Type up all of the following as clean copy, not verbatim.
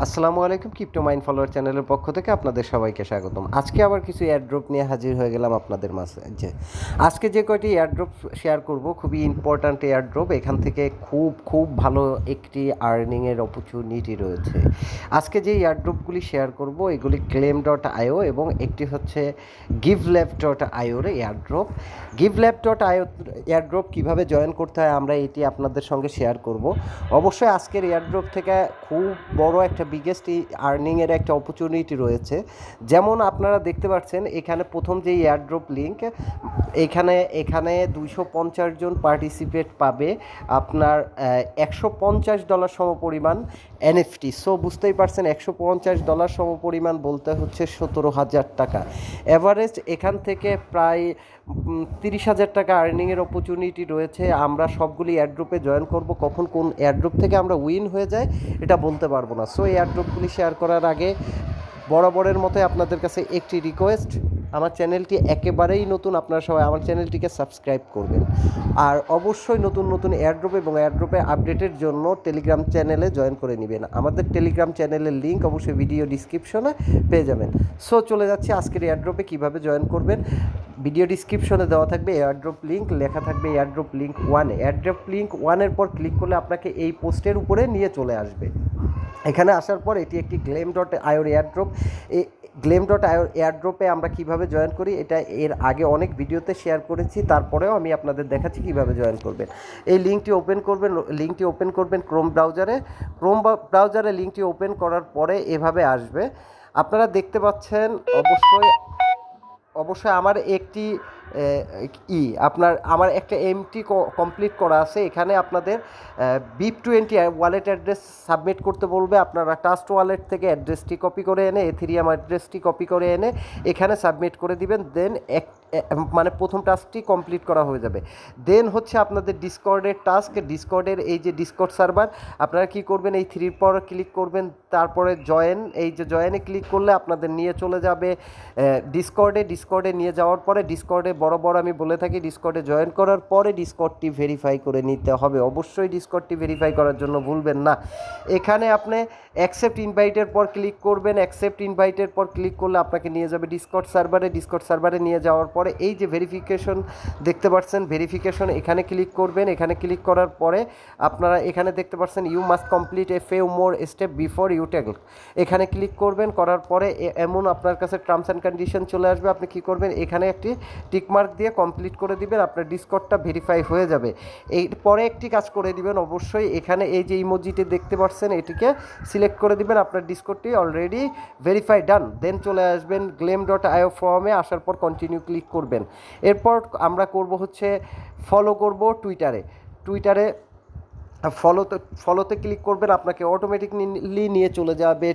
আসসালামু আলাইকুম, crypto mind follower চ্যানেলের পক্ষ থেকে আপনাদের সবাইকে স্বাগতম। আজকে আবার কিছু এয়ারড্রপ নিয়ে হাজির হয়ে গেলাম আপনাদের মাঝে। আজকে যে কয়টি এয়ারড্রপ শেয়ার করব খুবই ইম্পর্ট্যান্ট এয়ারড্রপ। এখান থেকে খুব ভালো একটি আর্নিংয়ের অপরচুনিটি রয়েছে। আজকে যে এয়ারড্রপগুলি শেয়ার করব এগুলি claim.io এবং একটি হচ্ছে givelab.ioর এয়ারড্রপ। givelab.io এয়ারড্রপ কীভাবে জয়েন করতে হয় আমরা এটি আপনাদের সঙ্গে শেয়ার করব। অবশ্যই আজকের এয়ারড্রপ থেকে খুব বড় একটা বিগেস্ট আর্নিংয়ের একটা অপরচুনিটি রয়েছে। যেমন আপনারা দেখতে পাচ্ছেন এখানে প্রথম যে এয়ারড্রপ লিঙ্ক, এখানে 250 জন পার্টিসিপেট পাবে আপনার $150 সমপরিমাণ এনএফটি। সো বুঝতেই পারছেন $150 সমপরিমাণ বলতে হচ্ছে 17,000 টাকা। এভারেজ এখান থেকে প্রায় 30,000 টাকা আর্নিংয়ের অপরচুনিটি রয়েছে। আমরা সবগুলি এয়ারড্রপে জয়েন করব, কখন কোন এয়ারড্রপ থেকে আমরা উইন হয়ে যাই এটা বলতে পারবো না। সো এয়ারড্রপগুলি শেয়ার করার আগে বরাবরের মতোই আপনাদের কাছে একটি রিকোয়েস্ট, আমার চ্যানেলটি একেবারেই নতুন, আপনারা সবাই আমার চ্যানেলটিকে সাবস্ক্রাইব করবেন। আর অবশ্যই নতুন এয়ারড্রপ এবং এয়ারড্রপে আপডেটের জন্য টেলিগ্রাম চ্যানেলে জয়েন করে নেবেন। আমাদের টেলিগ্রাম চ্যানেলের লিঙ্ক অবশ্যই ভিডিও ডিসক্রিপশনে পেয়ে যাবেন। সো চলে যাচ্ছি আজকের এয়ারড্রপে কীভাবে জয়েন করবেন। ভিডিও ডিসক্রিপশনে দেওয়া থাকবে এয়ারড্রপ লিঙ্ক, লেখা থাকবে এয়ারড্রপ লিঙ্ক 1। এয়ারড্রপ লিঙ্ক 1-এর পর ক্লিক করলে আপনাকে এই পোস্টের উপরে নিয়ে চলে আসবে। এখানে আসার পর এটি একটি gleam.io এয়ারড্রপ। এই gleam.io এয়ারড্রপে আমরা কিভাবে জয়েন করি এটা এর আগে অনেক ভিডিওতে শেয়ার করেছি, তারপরেও আমি আপনাদের দেখাচ্ছি কিভাবে জয়েন করবেন। এই লিঙ্কটি ওপেন করবেন ক্রোম ব্রাউজারে লিঙ্কটি ওপেন করার পরে এভাবে আসবে। আপনারা দেখতে পাচ্ছেন অবশ্যই আমার একটি আমার একটা এমটি কমপ্লিট করা আছে। এখানে আপনাদের BIP20 ওয়ালেট অ্যাড্রেস সাবমিট করতে বলবে। আপনারা ট্রাস্ট ওয়ালেট থেকে অ্যাড্রেসটি কপি করে এনে, এথেরিয়াম অ্যাড্রেসটি কপি করে এনে এখানে সাবমিট করে দিবেন। দেন মানে প্রথম টাস্কটি কমপ্লিট করা হয়ে যাবে। দেন হচ্ছে আপনাদের ডিসকর্ডের টাস্ক। ডিসকর্ডের এই যে ডিসকর্ড সার্ভার, আপনারা কি করবেন, এই 3 পর ক্লিক করবেন, তারপরে জয়েনে ক্লিক করলে আপনাদের নিয়ে চলে যাবে ডিসকর্ডে নিয়ে যাওয়ার পরে ডিসকর্ডে বড় আমি বলে থাকি ডিসকর্ডে জয়েন করার পরে ডিসকর্ডটি ভেরিফাই করে নিতে হবে। অবশ্যই ডিসকর্ডটি ভেরিফাই করার জন্য ভুলবেন না। এখানে আপনি অ্যাকসেপ্ট ইনভাইটের পর ক্লিক করবেন। অ্যাকসেপ্ট ইনভাইটের পর ক্লিক করলে আপনাকে নিয়ে যাবে ডিসকর্ড সার্ভারে নিয়ে যাওয়ার পরে এই যে ভেরিফিকেশন দেখতে পাচ্ছেন, ভেরিফিকেশন এখানে ক্লিক করবেন। এখানে ক্লিক করার পরে আপনারা এখানে দেখতে পাচ্ছেন you must complete a few more step before you take. এখানে ক্লিক করবেন, করার পরে এমন আপনার কাছে টার্মস অ্যান্ড কন্ডিশন চলে আসবে। আপনি কি করবেন, এখানে একটি টিকমার্ক দিয়ে কমপ্লিট করে দিবেন, আপনার ডিসকর্ডটা ভেরিফাই হয়ে যাবে। এরপরে একটি কাজ করে দিবেন, অবশ্যই এখানে এই যে ইমোজিটি দেখতে পাচ্ছেন এটিকে সিলেক্ট করে দিবেন। আপনার ডিসকর্ডটি অলরেডি ভেরিফাই ডান। দেন চলে আসবেন gleam.io ফর্মে, আসার পর কন্টিনিউ ক্লিক করবেন। আমরা করব হচ্ছে ফলো করব টুইটারে ফলোতে ক্লিক করবেন, আপনাকে অটোমেটিকলি নিয়ে চলে যাবে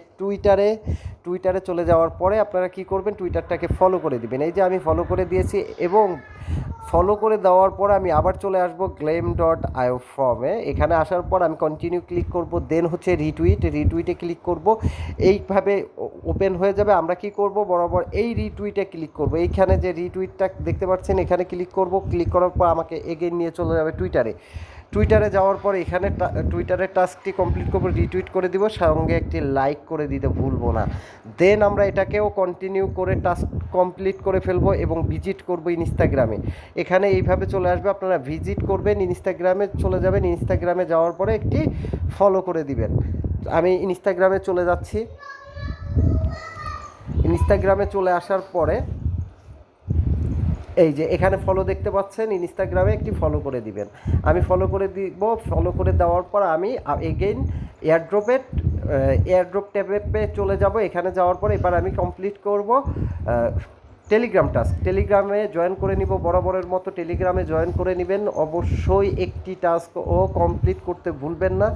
টুইটারে চলে যাওয়ার পরে আপনারা কি করবেন, টুইটারটাকে ফলো করে দিবেন। এই যে আমি ফলো করে দিয়েছি এবং ফলো করে দেওয়ার পর আমি আবার চলে আসবো gleam.io ফর্মে। এখানে আসার পর আমি কন্টিনিউ ক্লিক করব। দেন হচ্ছে রিটুইটে ক্লিক করব। এইভাবে ওপেন হয়ে যাবে। আমরা কি করব, বরাবর এই রিটুইটে ক্লিক করব। এইখানে যে রিটুইটটা দেখতে পাচ্ছেন এখানে ক্লিক করব। ক্লিক করার পর আমাকে এগেইন নিয়ে চলে যাবে টুইটারে যাওয়ার পর এখানে টুইটারের টাস্কটি কমপ্লিট করবো, রিটুইট করে দিব, সঙ্গে একটি লাইক করে দিতে ভুলবো না। দেন আমরা এটাকেও কন্টিনিউ করে টাস্ক কমপ্লিট করে ফেলবো এবং ভিজিট করব ইনস্টাগ্রামে। এখানে এইভাবে চলে আসবে, আপনারা ভিজিট করবেন, ইনস্টাগ্রামে চলে যাবেন। ইনস্টাগ্রামে যাওয়ার পরে একটি ফলো করে দিবেন। আমি ইনস্টাগ্রামে চলে যাচ্ছি। ইনস্টাগ্রামে চলে আসার পরে এই যে এখানে ফলো দেখতে পাচ্ছেন, ইনস্টাগ্রামে একটি ফলো করে দিবেন। আমি ফলো করে দিব। ফলো করে দেওয়ার পর আমি এগেইন এয়ারড্রপ ট্যাবে চলে যাব। এখানে যাওয়ার পর এবার আমি কমপ্লিট করব টেলিগ্রামে জয়েন করে নিব। বরাবরের মতো টেলিগ্রামে জয়েন করে নেবেন। অবশ্যই একটি টাস্কও কমপ্লিট করতে ভুলবেন না।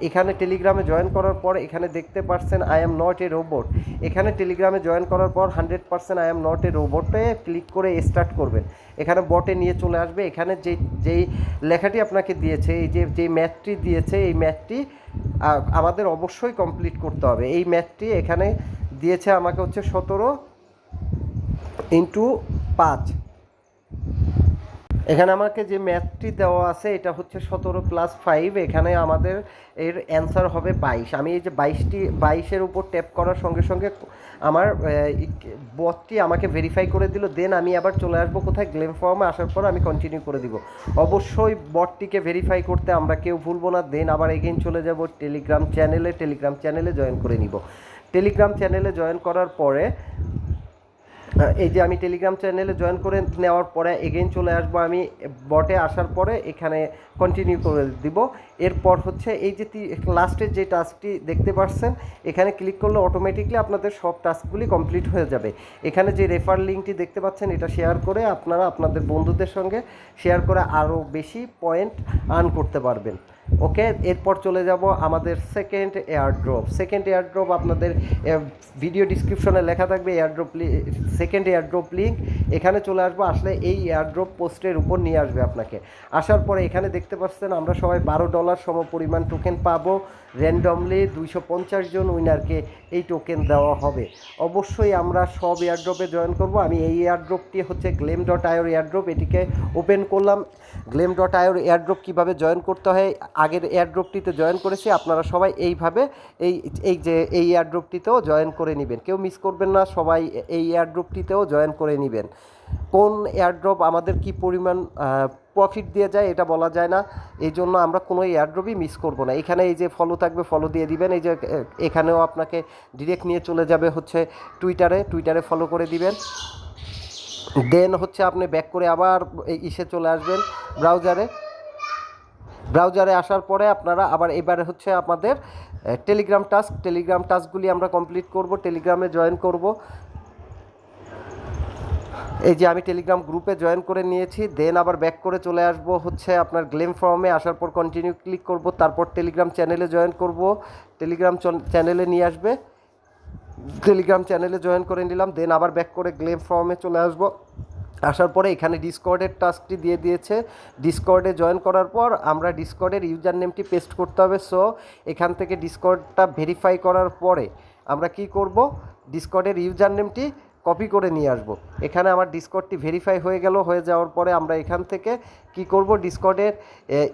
এখানে টেলিগ্রামে জয়েন করার পর এখানে দেখতে পাচ্ছেন I am not a robot. এখানে টেলিগ্রামে জয়েন করার পর 100% আই এম নট এ রোবটে ক্লিক করে স্টার্ট করবেন। এখানে বটে নিয়ে চলে আসবে। এখানে যেই লেখাটি আপনাকে দিয়েছে, এই যেই ম্যাথটি দিয়েছে, এই ম্যাথটি আমাদের অবশ্যই কমপ্লিট করতে হবে। এই ম্যাথটি এখানে দিয়েছে আমাকে হচ্ছে 17 × 5। এখানে আমাকে যে ম্যাথটি দেওয়া আছে এটা হচ্ছে 17+5, এখানে আমাদের এর অ্যান্সার হবে 22। আমি এই যে 22-এর উপর ট্যাপ করার সঙ্গে সঙ্গে আমার বটটি আমাকে ভেরিফাই করে দিল। দেন আমি আবার চলে আসবো কোথায়, গ্লেম ফর্মে আসার পর আমি কন্টিনিউ করে দিব। অবশ্যই বটটিকে ভেরিফাই করতে আমরা কেউ ভুলবো না। দেন আবার এগেইন চলে যাব টেলিগ্রাম চ্যানেলে জয়েন করে নিব। টেলিগ্রাম চ্যানেলে জয়েন করার পরে এই যে আমি টেলিগ্রাম চ্যানেলে জয়েন করে নেওয়ার পরে এগেইন চলে আসবো আমি বটে, আসার পরে এখানে কন্টিনিউ করে দিব। এরপর হচ্ছে এই যে লাস্টের যে টাস্কটি দেখতে পাচ্ছেন, এখানে ক্লিক করলে অটোমেটিকলি আপনাদের সব টাস্কগুলি কমপ্লিট হয়ে যাবে। এখানে যে রেফার লিঙ্কটি দেখতে পাচ্ছেন, এটা শেয়ার করে আপনারা আপনাদের বন্ধুদের সঙ্গে শেয়ার করে আরও বেশি পয়েন্ট আর্ন করতে পারবেন। ওকে, এরপর চলে যাব আমাদের সেকেন্ড এয়ারড্রপ। আপনাদের ভিডিও ডিসক্রিপশনে লেখা থাকবে সেকেন্ড এয়ারড্রপ লিঙ্ক। এখানে চলে আসবো, আসলে এই এয়ারড্রপ পোস্টের উপর নিয়ে আসবে আপনাকে। আসার পরে এখানে দেখতে পাচ্ছেন আমরা সবাই $12 সম পরিমাণ টোকেন পাবো। র্যান্ডমলি 250 জন উইনারকে এই টোকেন দেওয়া হবে। অবশ্যই আমরা সব এয়ারড্রপে জয়েন করব। আমি এই এয়ারড্রপটি হচ্ছে gleam.io এয়ারড্রপ, এটিকে ওপেন করলাম। gleam.io এয়ারড্রপ কীভাবে জয়েন করতে হয়, আগের এয়ারড্রপটিতে জয়েন করেছি, আপনারা সবাই এইভাবে এই এয়ারড্রপটিতেও জয়েন করে নেবেন। কেউ মিস করবেন না, সবাই এই এয়ারড্রপটিতেও জয়েন করে নেবেন। কোন এয়ারড্রপ আমাদের কি পরিমাণ প্রফিট দিয়ে যায় এটা বলা যায় না, এই জন্য আমরা কোনো এয়ারড্রপই মিস করব না। এখানে এই যে ফলো থাকবে, ফলো দিয়ে দিবেন। এই যে এখানেও আপনাকে ডিরেক্ট নিয়ে চলে যাবে হচ্ছে টুইটারে ফলো করে দিবেন। দেন হচ্ছে আপনি ব্যাক করে আবার ইসে চলে আসবেন ব্রাউজারে আসার পরে আপনারা আবার এবারে হচ্ছে আমাদের টেলিগ্রাম টাস্কগুলি আমরা কমপ্লিট করব, টেলিগ্রামে জয়েন করব। এই যে আমি টেলিগ্রাম গ্রুপে জয়েন করে নিয়েছি। দেন আবার ব্যাক করে চলে আসব হচ্ছে আপনার গ্লেম ফর্মে, আসার পর কন্টিনিউ ক্লিক করব। তারপর টেলিগ্রাম চ্যানেলে জয়েন করব, টেলিগ্রাম চ্যানেলে নিয়ে আসবে। টেলিগ্রাম চ্যানেলে জয়েন করে নিলাম। দেন আবার ব্যাক করে গ্লেম ফর্মে চলে আসব। আসার পরে এখানে ডিসকর্ডের টাস্কটি দিয়ে দিয়েছে। ডিসকর্ডে জয়েন করার পর আমরা ডিসকর্ডের ইউজার নেমটি পেস্ট করতে হবে। সো এখান থেকে ডিসকর্ডটা ভেরিফাই করার পরে আমরা কি করব, ডিসকর্ডের ইউজার নেমটি কপি করে নিয়ে আসব। এখানে আমার ডিসকর্ডটি ভেরিফাই হয়ে যাওয়ার পরে আমরা এখান থেকে কি করব, ডিসকর্ডের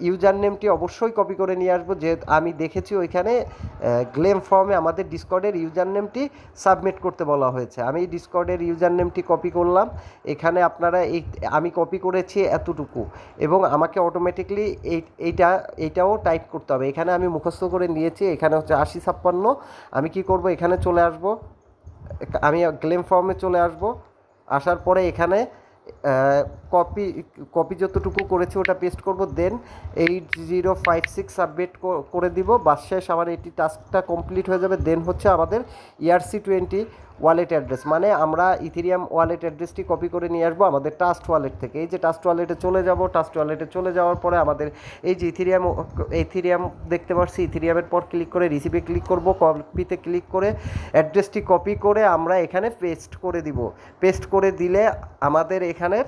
ইউজার নেমটি অবশ্যই কপি করে নিয়ে আসবো। যেহেতু আমি দেখেছি ওইখানে গ্লেম ফর্মে আমাদের ডিসকর্ডের ইউজার নেমটি সাবমিট করতে বলা হয়েছে। আমি ডিসকর্ডের ইউজার নেমটি কপি করলাম। এখানে আপনারা আমি কপি করেছি এতটুকু, এবং আমাকে অটোমেটিকলি এইটাও টাইপ করতে হবে। এখানে আমি মুখস্থ করে নিয়েছি, এখানে হচ্ছে 8056। আমি কি করব, এখানে চলে আসব, আমি গ্লেম ফর্মে চলে আসব। আসার পরে এখানে কপি যতটুকু করেছি ওটা পেস্ট করব। দেন 8056 সাবমিট করে দিব। বাস শেষ, আমার এটি টাস্কটা কমপ্লিট হয়ে যাবে। দেন হচ্ছে আমাদের ERC20 ওয়ালেট অ্যাড্রেস, মানে আমরা ইথেরিয়াম ওয়ালেট অ্যাড্রেসটি কপি করে নিয়ে আসবো আমাদের ট্রাস্ট ওয়ালেট থেকে। এই যে ট্রাস্ট ওয়ালেটে চলে যাব, ট্রাস্ট ওয়ালেটে চলে যাওয়ার পরে আমাদের এই যে ইথেরিয়াম দেখতে পাচ্ছি, ইথেরিয়ামের পর ক্লিক করে রিসিভে ক্লিক করব। কপিতে ক্লিক করে অ্যাড্রেসটি কপি করে আমরা এখানে পেস্ট করে দিব। পেস্ট করে দিলে আমাদের এখানের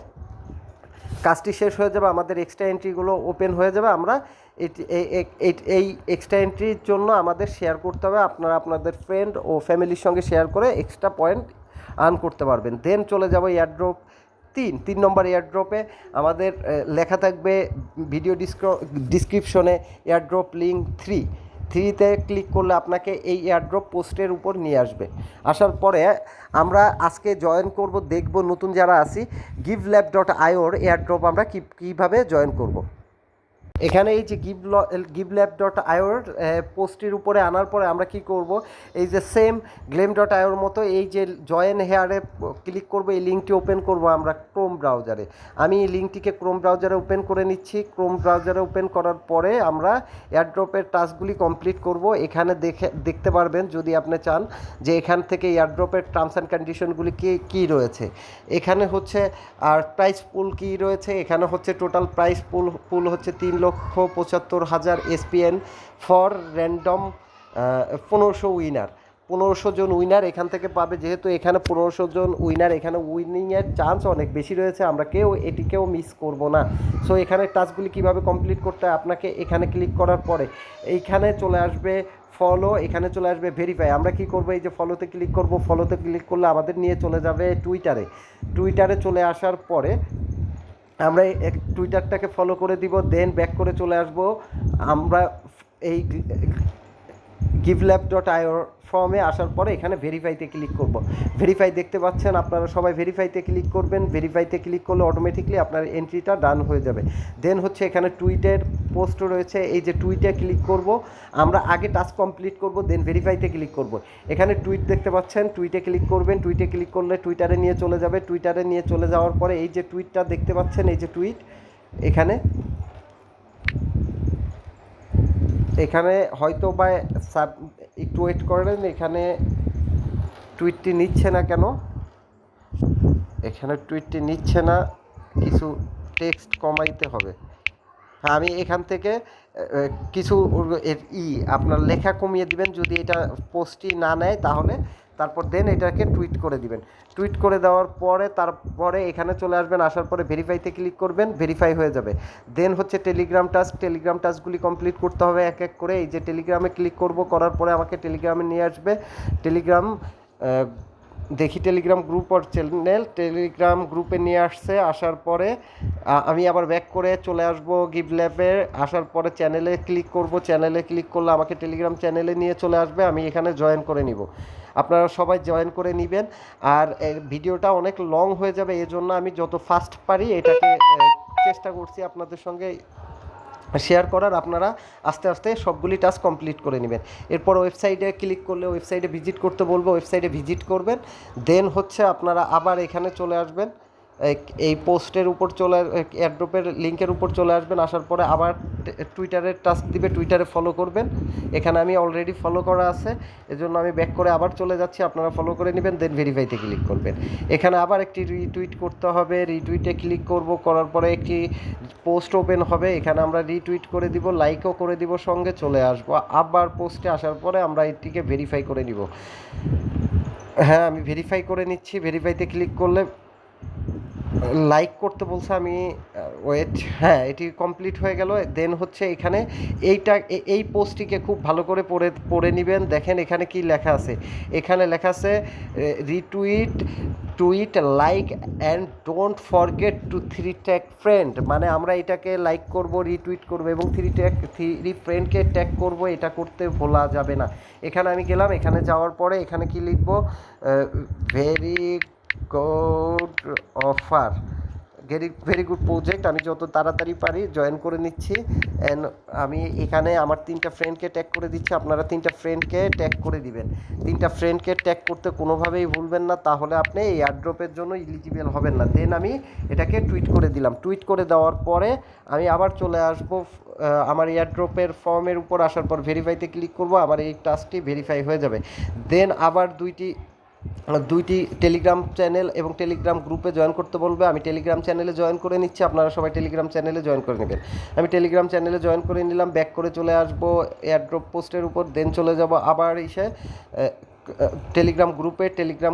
কাজটি শেষ হয়ে যাবে, আমাদের এক্সট্রা এন্ট্রিগুলো ওপেন হয়ে যাবে। আমরা এই এক্সট্রা এন্ট্রির জন্য আমাদের শেয়ার করতে হবে। আপনারা আপনাদের ফ্রেন্ড ও ফ্যামিলির সঙ্গে শেয়ার করে এক্সট্রা পয়েন্ট আর্ন করতে পারবেন। দেন চলে যাব এয়ারড্রপ 3 নম্বর এয়ারড্রপে। আমাদের লেখা থাকবে ভিডিও ডিসক্রিপশনে এয়ারড্রপ লিঙ্ক 3তে ক্লিক করলে আপনাকে এই এয়ারড্রপ পোস্টের উপর নিয়ে আসবে। আসার পরে আমরা আজকে জয়েন করব, দেখব নতুন যারা আছি givelab.io এয়ারড্রপ আমরা কীভাবে জয়েন করব। এখানে এই যে givelab.io পোস্টের উপরে আনার পরে আমরা কি করব, এই যে সেম gleam.io মতো এই যে জয়েন হেয়ারে ক্লিক করব। এই লিঙ্কটি ওপেন করব আমরা ক্রোম ব্রাউজারে। আমি এই লিঙ্কটিকে ক্রোম ব্রাউজারে ওপেন করে নিচ্ছি। ক্রোম ব্রাউজারে ওপেন করার পরে আমরা এয়ারড্রপের টাস্কগুলি কমপ্লিট করব। এখানে দেখতে পারবেন যদি আপনি চান যে এখান থেকে এয়ারড্রপের টার্মস অ্যান্ড কন্ডিশনগুলি কী রয়েছে। এখানে হচ্ছে আর প্রাইস পুল কী রয়েছে, এখানে হচ্ছে টোটাল প্রাইস পুল হচ্ছে 3,75,000 SPN ফর র্যান্ডম 1500 উইনার। 1500 জন উইনার এখান থেকে পাবে। যেহেতু এখানে 1500 জন উইনার, এখানে উইনিংয়ের চান্স অনেক বেশি রয়েছে, আমরা এটিকেও মিস করব না। সো এখানে টাস্কগুলি কীভাবে কমপ্লিট করতে হয়, আপনাকে এখানে ক্লিক করার পরে এইখানে চলে আসবে ফলো, এখানে চলে আসবে ভেরিফাই। আমরা কি করব, এই যে ফলোতে ক্লিক করব। ফলোতে ক্লিক করলে আমাদের নিয়ে চলে যাবে টুইটারে চলে আসার পরে আমরা এই টুইটারটাকে ফলো করে দিব, দেন ব্যাক করে চলে আসব আমরা এই givelab.io ফর্মে আসার পরে এখানে ভেরিফাইতে ক্লিক করব। ভেরিফাই দেখতে পাচ্ছেন, আপনারা সবাই ভেরিফাইতে ক্লিক করবেন। ভেরিফাইতে ক্লিক করলে অটোমেটিকলি আপনার এন্ট্রিটা ডান হয়ে যাবে। দেন হচ্ছে এখানে টুইটের পোস্ট রয়েছে, এই যে টুইটে ক্লিক করব, আমরা আগে টাস্ক কমপ্লিট করব, দেন ভেরিফাইতে ক্লিক করব। এখানে টুইট দেখতে পাচ্ছেন, টুইটে ক্লিক করবেন। টুইটে ক্লিক করলে টুইটারে নিয়ে চলে যাবে। টুইটারে নিয়ে চলে যাওয়ার পরে এই যে টুইটটা দেখতে পাচ্ছেন, এই যে টুইট, এখানে এখানে হয়তো বা একটু ওয়েট করেন, এখানে টুইটটি নিচ্ছে না কেন, এখানে টুইটটি নিচ্ছে না, কিছু টেক্সট কমাইতে হবে। হ্যাঁ, আমি এখান থেকে কিছু আপনার লেখা কমিয়ে দিবেন, যদি এটা পোস্টই না নেয় তাহলে। তারপর দেন এটাকে টুইট করে দিবেন। টুইট করে দেওয়ার পরে তারপরে এখানে চলে আসবেন, আসার পরে ভেরিফাইতে ক্লিক করবেন, ভেরিফাই হয়ে যাবে। দেন হচ্ছে টেলিগ্রাম টাস্কগুলি কমপ্লিট করতে হবে এক এক করে। এই যে টেলিগ্রামে ক্লিক করব, করার পরে আমাকে টেলিগ্রামে নিয়ে আসবে। টেলিগ্রাম দেখি টেলিগ্রাম গ্রুপ আর চ্যানেল, টেলিগ্রাম গ্রুপে নিয়ে আসছে। আসার পরে আমি আবার ব্যাক করে চলে আসবো গিভল্যাবে। আসার পরে চ্যানেলে ক্লিক করব, চ্যানেলে ক্লিক করলে আমাকে টেলিগ্রাম চ্যানেলে নিয়ে চলে আসবে। আমি এখানে জয়েন করে নিব, আপনারা সবাই জয়েন করে নেবেন। আর ভিডিওটা অনেক লং হয়ে যাবে, এজন্য আমি যত ফাস্ট পারি এটাকে চেষ্টা করছি আপনাদের সঙ্গে শেয়ার করার। আপনারা আস্তে আস্তে সবগুলি টাস্ক কমপ্লিট করে নেবেন। এরপর ওয়েবসাইটে ক্লিক করলে ওয়েবসাইটে ভিজিট করতে বলবো, ওয়েবসাইটে ভিজিট করবেন। দেন হচ্ছে আপনারা আবার এখানে চলে আসবেন, এই পোস্টের উপর চলে এয়ারড্রপের লিঙ্কের উপর চলে আসবেন। আসার পরে আবার টুইটারের টাস্ক দিবে, টুইটারে ফলো করবেন। এখানে আমি অলরেডি ফলো করা আছে, এজন্য আমি ব্যাক করে আবার চলে যাচ্ছি, আপনারা ফলো করে নেবেন। দেন ভেরিফাইতে ক্লিক করবেন। এখানে আবার একটি রিটুইট করতে হবে, রিটুইটে ক্লিক করব, করার পরে একটি পোস্ট ওপেন হবে, এখানে আমরা রিটুইট করে দিব, লাইকও করে দিব, সঙ্গে চলে আসবো। আবার পোস্টে আসার পরে আমরা এটিকে ভেরিফাই করে নিব। হ্যাঁ, আমি ভেরিফাই করে নিচ্ছি। ভেরিফাইতে ক্লিক করলে লাইক করতে বলছে, আমি ওয়েট, হ্যাঁ এটি কমপ্লিট হয়ে গেল। দেন হচ্ছে এখানে এই পোস্টটিকে খুব ভালো করে পড়ে নেবেন। দেখেন এখানে কি লেখা আছে, এখানে লেখা আছে retweet, tweet, like and don't forget to tag friend. মানে আমরা এটাকে লাইক করব, রিটুইট করব এবং থ্রি ফ্রেন্ডকে ট্যাগ করব, এটা করতে ভোলা যাবে না। এখানে আমি গেলাম, এখানে যাওয়ার পরে এখানে কি লিখব, very good offer, very good project. আমি যত তাড়াতাড়ি পারি জয়েন করে নিচ্ছি। অ্যান্ড আমি এখানে আমার 3টা ফ্রেন্ডকে ট্যাগ করে দিচ্ছি, আপনারা 3টা ফ্রেন্ডকে ট্যাগ করে দিবেন। 3টা ফ্রেন্ডকে ট্যাগ করতে কোনোভাবেই ভুলবেন না, তাহলে আপনি এই এয়ারড্রপের জন্য ইলিজিবল হবেন না। দেন আমি এটাকে টুইট করে দিলাম। টুইট করে দেওয়ার পরে আমি আবার চলে আসবো আমার এয়ারড্রপের ফর্মের উপর। আসার পর ভেরিফাইতে ক্লিক করব, আমার এই টাস্কটি ভেরিফাই হয়ে যাবে। দেন আবার দুইটি টেলিগ্রাম চ্যানেল এবং টেলিগ্রাম গ্রুপে জয়েন করতে বলবে। আমি টেলিগ্রাম চ্যানেলে জয়েন করে নিচ্ছি, আপনারা সবাই টেলিগ্রাম চ্যানেলে জয়েন করে নেবেন। আমি টেলিগ্রাম চ্যানেলে জয়েন করে নিলাম, ব্যাক করে চলে আসবো এয়ারড্রপ পোস্টের উপর। দেন চলে যাব আবার টেলিগ্রাম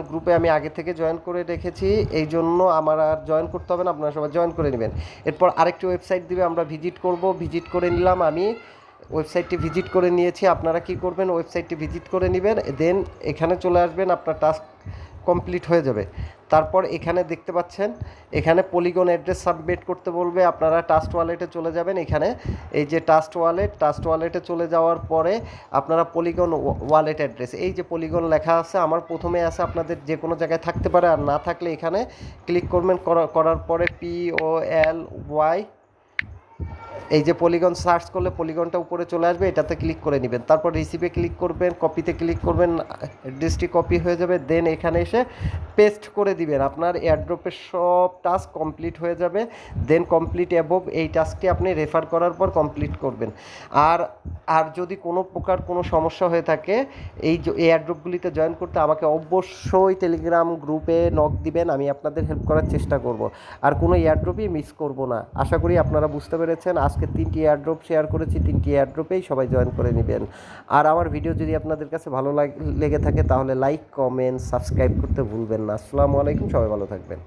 গ্রুপে আমি আগে থেকে জয়েন করে রেখেছি, এই জন্য আমার আর জয়েন করতে হবে না, আপনারা সবাই জয়েন করে নেবেন। এরপর আরেকটি ওয়েবসাইট দিবে, আমরা ভিজিট করব। ভিজিট করে নিলাম, আমি ওয়েবসাইটটি ভিজিট করে নিয়েছি। আপনারা কি করবেন, ওয়েবসাইটটি ভিজিট করে নেবেন। দেন এখানে চলে আসবেন, আপনার টাস্ক কমপ্লিট হয়ে যাবে। তারপর এখানে দেখতে পাচ্ছেন, এখানে পলিগন অ্যাড্রেস সাবমিট করতে বলবে, আপনারা টাস্ট ওয়ালেটে চলে যাবেন। এখানে এই যে টাস্ট ওয়ালেটে চলে যাওয়ার পরে আপনারা পলিগন ওয়ালেট অ্যাড্রেস, এই যে পলিগন লেখা আছে, আমার প্রথমে আছে, আপনাদের যে কোনো জায়গায় থাকতে পারে, আর না থাকলে এখানে ক্লিক করবেন। করার পরে POLY, এই যে পলিগন সার্চ করলে পলিগনটা উপরে চলে আসবে, এটাতে ক্লিক করে নেবেন। তারপর রিসিভে ক্লিক করবেন, কপিতে ক্লিক করবেন, অ্যাড্রেসটি কপি হয়ে যাবে। দেন এখানে এসে পেস্ট করে দিবেন, আপনার এয়ারড্রপের সব টাস্ক কমপ্লিট হয়ে যাবে। দেন কমপ্লিট অ্যাবভ, এই টাস্কটি আপনি রেফার করার পর কমপ্লিট করবেন। আর যদি কোনো প্রকার কোনো সমস্যা হয়ে থাকে এই এয়ারড্রপগুলিতে জয়েন করতে, আমাকে অবশ্যই টেলিগ্রাম গ্রুপে নক দিবেন, আমি আপনাদের হেল্প করার চেষ্টা করব। আর কোনো এয়ারড্রপই মিস করব না। আশা করি আপনারা বুঝতে পেরেছেন। আজকে 3টি এয়ারড্রপ শেয়ার করেছি, 3টি এয়ারড্রপেই সবাই জয়েন করে নেবেন। আর আমার ভিডিও যদি আপনাদের কাছে ভালো লেগে থাকে তাহলে লাইক, কমেন্ট, সাবস্ক্রাইব করতে ভুলবেন না। আসসালামু আলাইকুম, সবাই ভালো থাকবেন।